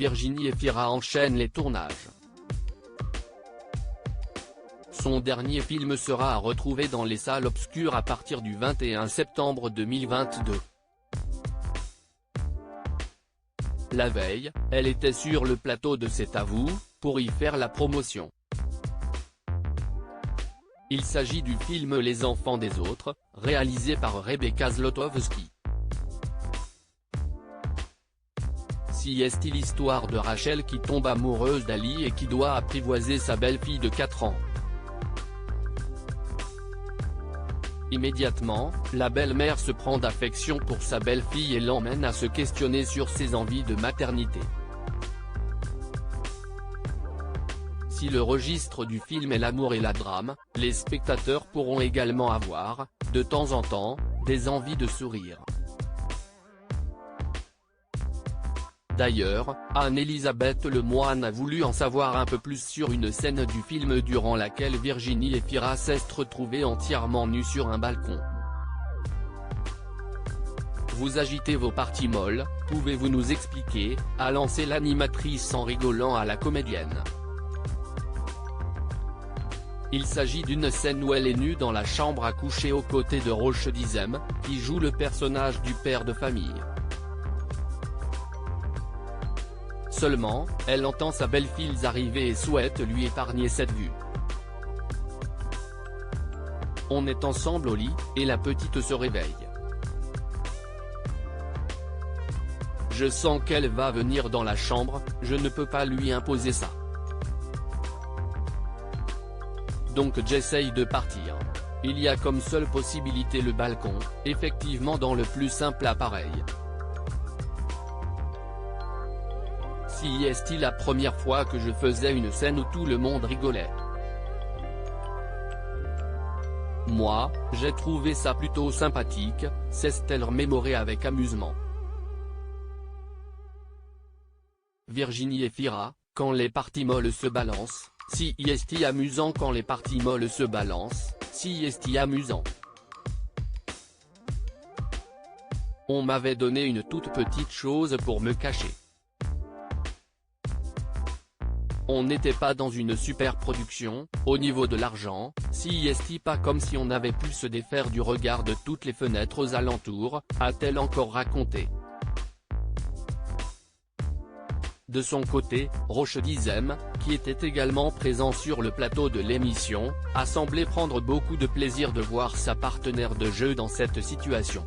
Virginie Efira enchaîne les tournages. Son dernier film sera à retrouver dans les salles obscures à partir du 21 septembre 2022. La veille, elle était sur le plateau de C'est à vous, pour y faire la promotion. Il s'agit du film Les enfants des autres, réalisé par Rebecca Zlotowski. Si est l'histoire de Rachel qui tombe amoureuse d'Ali et qui doit apprivoiser sa belle-fille de 4 ans. Immédiatement, la belle-mère se prend d'affection pour sa belle-fille et l'emmène à se questionner sur ses envies de maternité. Si le registre du film est l'amour et la drame, les spectateurs pourront également avoir, de temps en temps, des envies de sourire. D'ailleurs, Anne-Elisabeth Lemoine a voulu en savoir un peu plus sur une scène du film durant laquelle Virginie Efira s'est retrouvée entièrement nue sur un balcon. Vous agitez vos parties molles, pouvez-vous nous expliquer, a lancé l'animatrice en rigolant à la comédienne. Il s'agit d'une scène où elle est nue dans la chambre à coucher aux côtés de Roche Dizem, qui joue le personnage du père de famille. Seulement, elle entend sa belle-fille arriver et souhaite lui épargner cette vue. On est ensemble au lit, et la petite se réveille. Je sens qu'elle va venir dans la chambre, je ne peux pas lui imposer ça. Donc j'essaye de partir. Il y a comme seule possibilité le balcon, effectivement dans le plus simple appareil. Si est la première fois que je faisais une scène où tout le monde rigolait. Moi, j'ai trouvé ça plutôt sympathique, s'est-elle remémorée avec amusement. Virginie Efira, quand les parties molles se balancent, si est amusant quand les parties molles se balancent, si est amusant. On m'avait donné une toute petite chose pour me cacher. On n'était pas dans une super production, au niveau de l'argent, si est pas comme si on avait pu se défaire du regard de toutes les fenêtres aux alentours, a-t-elle encore raconté. De son côté, Roche Dizem, qui était également présent sur le plateau de l'émission, a semblé prendre beaucoup de plaisir de voir sa partenaire de jeu dans cette situation.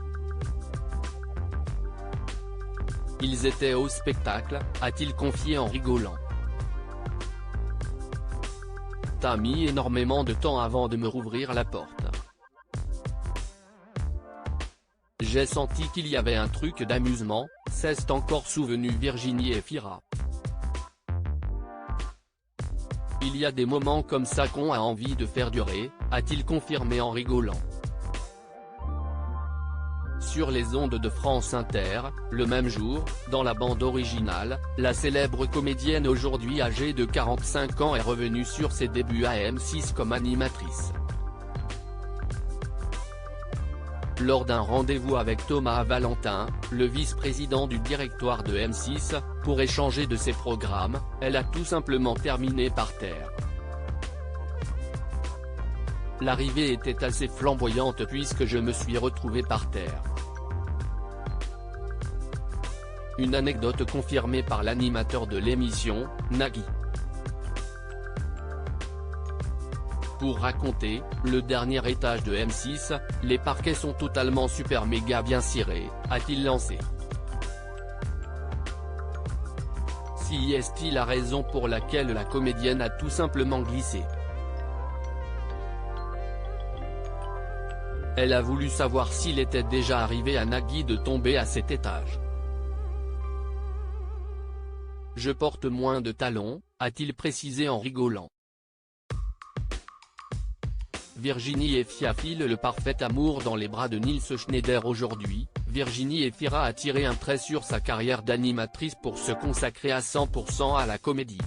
Ils étaient au spectacle, a-t-il confié en rigolant. T'as mis énormément de temps avant de me rouvrir la porte. J'ai senti qu'il y avait un truc d'amusement, s'est encore souvenu Virginie Efira. Il y a des moments comme ça qu'on a envie de faire durer, a-t-il confirmé en rigolant. Sur les ondes de France Inter, le même jour, dans la bande originale, la célèbre comédienne aujourd'hui âgée de 45 ans est revenue sur ses débuts à M6 comme animatrice. Lors d'un rendez-vous avec Thomas Valentin, le vice-président du directoire de M6, pour échanger de ses programmes, elle a tout simplement terminé par terre. L'arrivée était assez flamboyante puisque je me suis retrouvé par terre. Une anecdote confirmée par l'animateur de l'émission, Nagui. Pour raconter, le dernier étage de M6, les parquets sont totalement super méga bien cirés, a-t-il lancé. Si est la raison pour laquelle la comédienne a tout simplement glissé. Elle a voulu savoir s'il était déjà arrivé à Nagui de tomber à cet étage. Je porte moins de talons, a-t-il précisé en rigolant. Virginie Efira file le parfait amour dans les bras de Nils Schneider aujourd'hui. Virginie Efira a tiré un trait sur sa carrière d'animatrice pour se consacrer à 100% à la comédie.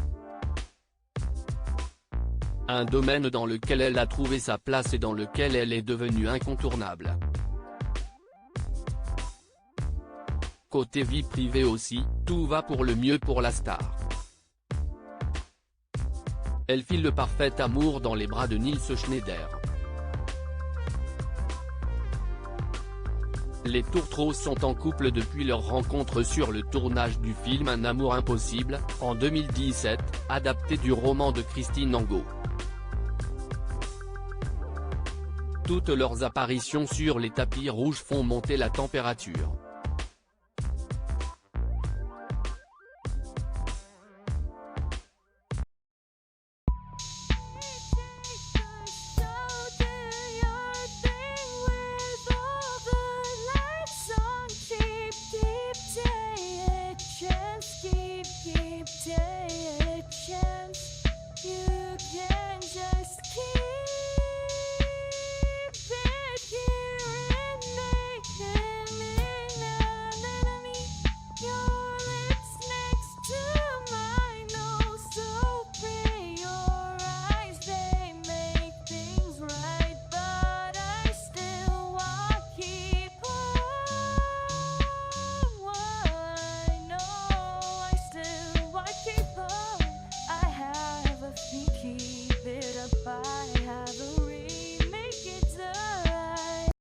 Un domaine dans lequel elle a trouvé sa place et dans lequel elle est devenue incontournable. Côté vie privée aussi, tout va pour le mieux pour la star. Elle file le parfait amour dans les bras de Nils Schneider. Les Tourtereaux sont en couple depuis leur rencontre sur le tournage du film Un amour impossible, en 2017, adapté du roman de Christine Angot. Toutes leurs apparitions sur les tapis rouges font monter la température.